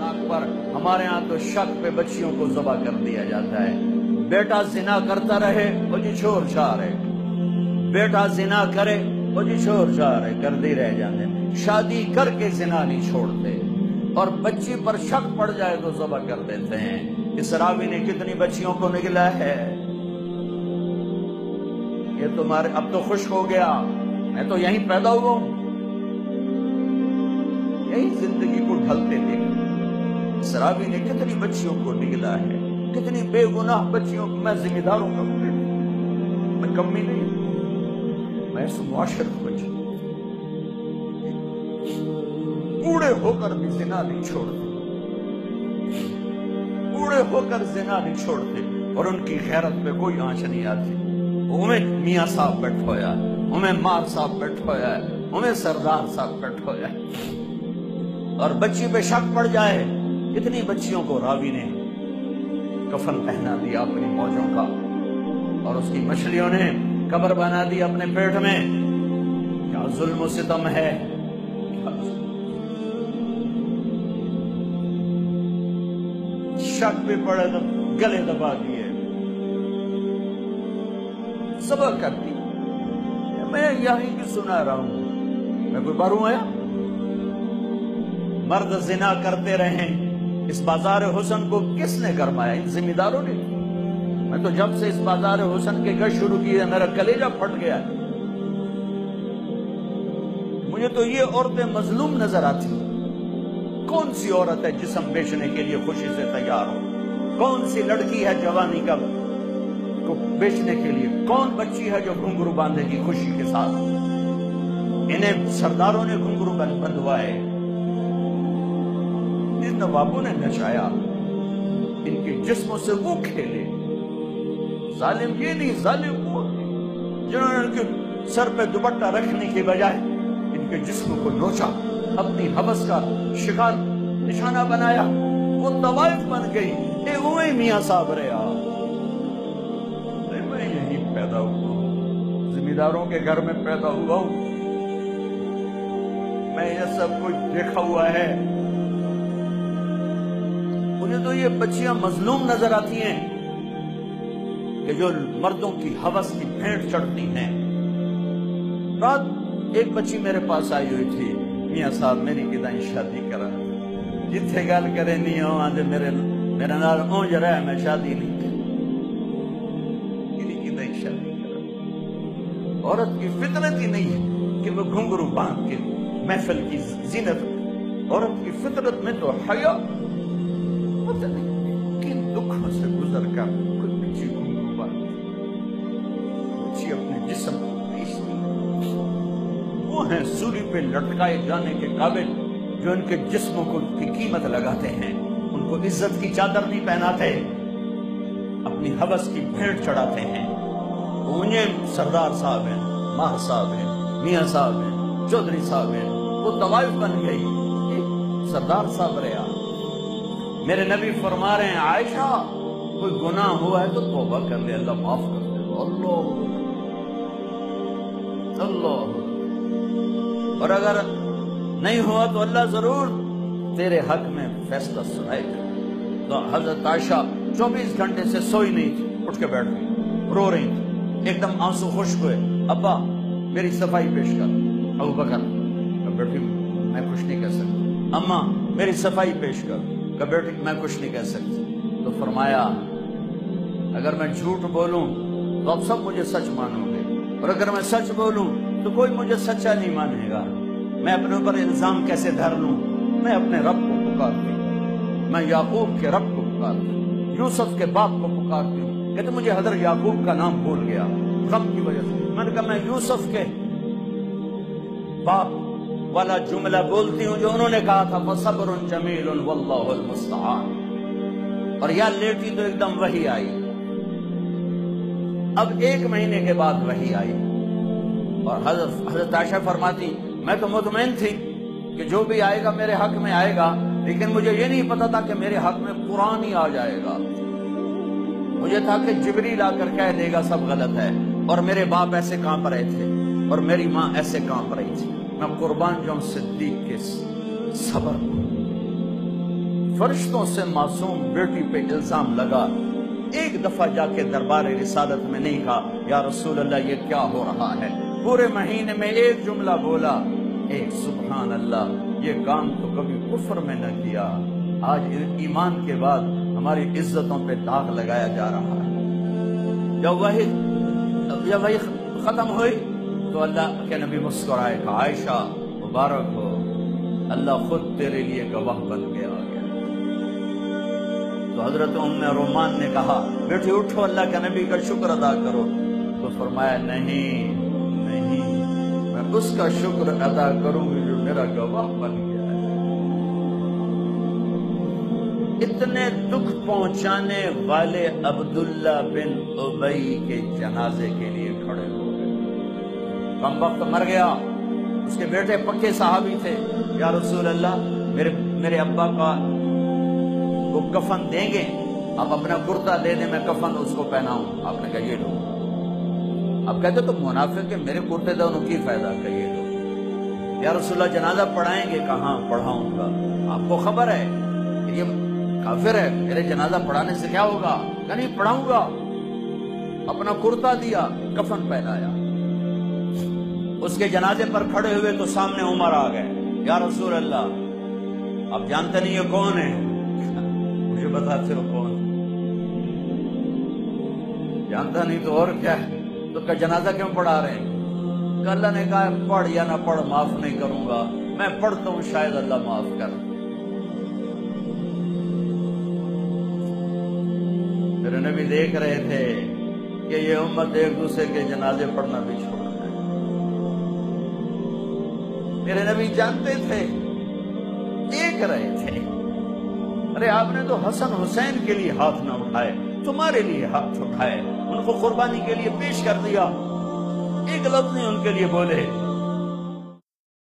پر ہمارے ہاں تو شک پہ بچیوں کو ذبح کر دیا جاتا ہے. بیٹا زنا کرتا رہے وہ جی شور شار ہے, بیٹا زنا کرے وہ جی شور شار ہے, کردی رہ جاتے ہیں. شادی کر کے زنا نہیں چھوڑتے, اور بچی پر شک پڑ جائے تو ذبح کر دیتے ہیں. اس راوی نے کتنی بچیوں کو نگلا ہے. یہ تمہارے اب تو خشک ہو گیا, میں تو یہیں پیدا ہوا ہوں, یہی زندگی کو ڈھلتے دیکھ. اس راوی نے کتنی بچیوں کو نگلا ہے, کتنی بے گناہ بچیوں کو. میں ذمہ داروں کا میں کمی نہیں, میں اس معاشرت کو بوڑھے ہو کر بھی زنا نہیں چھوڑتے, بوڑھے ہو کر زنا نہیں چھوڑتے, اور ان کی غیرت پہ کوئی آنچ نہیں آتی. ہمیں میاں صاحب بیٹھ ہویا ہے, ہمیں مار صاحب بیٹھ ہویا ہے, ہمیں سردار صاحب بیٹھ ہویا ہے, اور بچی پہ شک پڑ جائے. اتنی بچیوں کو راوی نے کفن پہنا دیا اپنی موجوں کا, اور اس کی مچھلیوں نے قبر بنا دی اپنے پیٹ میں. کیا ظلم و ستم ہے, شک پہ پڑے تو گلے دبا دیے, صبر کرتی. میں یہیں بھی سنا رہا ہوں, میں کوئی باروں آیا. مرد زنا کرتے رہیں, اس بازار حسن کو کس نے گرمایا؟ ان ذمہ داروں نے. میں تو جب سے اس بازار حسن کے گشت شروع کی ہے میرا کلیجہ پھٹ گیا. مجھے تو یہ عورتیں مظلوم نظر آتی. کون سی عورت ہے جسم بیچنے کے لیے خوشی سے تیار ہو؟ کون سی لڑکی ہے جوانی کا کو بیچنے کے لیے؟ کون بچی ہے جو گھنگرو باندھے گی خوشی کے ساتھ؟ انہیں سرداروں نے گھنگرو بندھوائے, ان نوابوں نے نچایا, ان کے جسموں سے وہ کھیلے. ظالم یہ نہیں, ظالم وہ جنہوں نے ان کے سر پہ دوپٹہ رکھنے کے بجائے ان کے جسم کو نوچا, اپنی حوث کا شکار نشانہ بنایا. وہ طوائف بن گئی. اے اوے میاں صاحب رہا, میں یہیں پیدا ہوا ہوں, ذمہ داروں کے گھر میں پیدا ہوا ہوں. میں یہ سب کچھ دیکھا ہوا ہے. مجھے تو یہ بچیاں مظلوم نظر آتی ہیں کہ جو مردوں کی حوث کی بھینٹ چڑھتی ہیں. رات ایک بچی میرے پاس آئی ہوئی تھی, میاں صاحب میری کدائیں شادی کرا, جتھے گل کرے نہیں ہوں آدھے میرے نال اونج رہا ہے, میں شادی نہیں کی. کدائیں شادی کرا. عورت کی فطرت ہی نہیں ہے کہ وہ گھنگرو باندھ کے محفل کی زینت. عورت کی فطرت میں تو حیا. پتہ نہیں کن دکھوں سے گزر کر کوئی بچی گھنگرو باندھتی, بچی اپنے جسم کو بیچتی. وہ ہیں سولی پہ لٹکائے جانے کے قابل جو ان کے جسموں کو کی قیمت لگاتے ہیں, ان کو عزت کی چادر نہیں پہناتے, اپنی حوث کی بھیڑ چڑھاتے ہیں. انہیں سردار صاحب ہیں, ماہ صاحب ہیں, میاں صاحب ہیں, چودھری صاحب ہیں. وہ طوائف بن گئی. سردار صاحب رہا. میرے نبی فرما رہے ہیں عائشہ کوئی گناہ ہوا ہے تو توبہ کر لے, اللہ معاف کر دے. اللہ اللہ. اور اگر نہیں ہوا تو اللہ ضرور تیرے حق میں فیصلہ سنائے گا. تو حضرت عائشہ 24 گھنٹے سے سوئی نہیں تھی, اٹھ کے بیٹھ گئی, رو رہی تھی. ایک دم آنسو خشک ہوئے. ابا میری صفائی پیش کر. ابو بکر بیٹھی میں کچھ نہیں کہہ سکتی. اماں میری صفائی پیش کر. بیٹھی میں کچھ نہیں کہہ سکتی. تو فرمایا اگر میں جھوٹ بولوں تو اب سب مجھے سچ مانو گے, اور اگر میں سچ بولوں تو کوئی مجھے سچا نہیں مانے گا. میں اپنے اوپر الزام کیسے دھر لوں؟ میں اپنے رب کو پکارتی ہوں, میں یعقوب کے رب کو پکارتی ہوں, یوسف کے باپ کو پکارتی ہوں. کہتے مجھے حضرت یعقوب کا نام بھول گیا غم کی وجہ سے. میں نے کہا میں یوسف کے باپ والا جملہ بولتی ہوں جو انہوں نے کہا تھا فصبر جمیل واللہ المستعان. اور یا لیٹی تو ایک دم وحی آئی. اب 1 مہینے کے بعد وحی آئی, اور حضرت عائشہ فرماتی میں تو مطمئن تھی کہ جو بھی آئے گا میرے حق میں آئے گا, لیکن مجھے یہ نہیں پتا تھا کہ میرے حق میں قرآن ہی آ جائے گا. مجھے تھا کہ جبریل آ کر کہہ دے گا سب غلط ہے, اور میرے باپ ایسے کانپ رہے تھے اور میری ماں ایسے کانپ رہی تھی. میں قربان جاؤں صدیق کے صبر. فرشتوں سے معصوم بیٹی پہ الزام لگا، ایک دفعہ جا کے دربار رسالت میں نہیں کہا یا رسول اللہ یہ کیا ہو رہا ہے، پورے مہینے میں ایک جملہ بولا، ایک سبحان اللہ، یہ کام تو کبھی کفر میں نہ کیا، آج ایمان کے بعد ہماری عزتوں پہ داغ لگایا جا رہا ہے۔ جب وہی ختم ہوئی تو اللہ کے نبی مسکرائے کہ عائشہ مبارک ہو، اللہ خود تیرے لیے گواہ بن کے آ گیا۔ تو حضرت ام رومان نے کہا بیٹی اٹھو، اللہ کے نبی کا شکر ادا کرو، تو فرمایا نہیں نہیں، میں اس کا شکر ادا کروں گی جو میرا گواہ بن گیا ہے۔ اتنے دکھ پہنچانے والے عبداللہ بن ابی کے جنازے کے لیے کھڑے ہو گئے، کم وقت مر گیا، اس کے بیٹے پکے صحابی تھے، یا رسول اللہ میرے ابا کا وہ کفن دیں گے، آپ اپنا کرتا دے دیں، میں کفن اس کو پہناؤں۔ آپ نے کہا یہ لو، آپ کہتے تو منافق کہ میرے کرتے دے انہوں کی فائدہ، کہ یہ لو۔ یا رسول اللہ جنازہ پڑھائیں گے؟ کہاں پڑھاؤں گا، آپ کو خبر ہے کہ یہ کافر ہے، میرے جنازہ پڑھانے سے کیا ہوگا؟ کہ نہیں پڑھاؤں گا۔ اپنا کرتا دیا، کفن پہنایا، اس کے جنازے پر کھڑے ہوئے تو سامنے عمر آ گئے، یا رسول اللہ آپ جانتے نہیں یہ کون ہے؟ مجھے بتاتے ہو کون؟ جانتا نہیں تو اور کیا ہے، تو کا جنازہ کیوں پڑھا رہے ہیں؟ کہ اللہ نے کہا پڑھ یا نہ پڑھ معاف نہیں کروں گا، میں پڑھتا ہوں شاید اللہ معاف کر۔ میرے نبی دیکھ رہے تھے کہ یہ امت ایک دوسرے کے جنازے پڑھنا بھی چھوڑ دے۔ میرے نبی جانتے تھے، دیکھ رہے تھے، ارے آپ نے تو حسن حسین کے لیے ہاتھ نہ اٹھائے، تمہارے لیے ہاتھ اٹھائے، ان کو قربانی کے لیے پیش کر دیا، ایک لفظ نہیں ان کے لیے بولے۔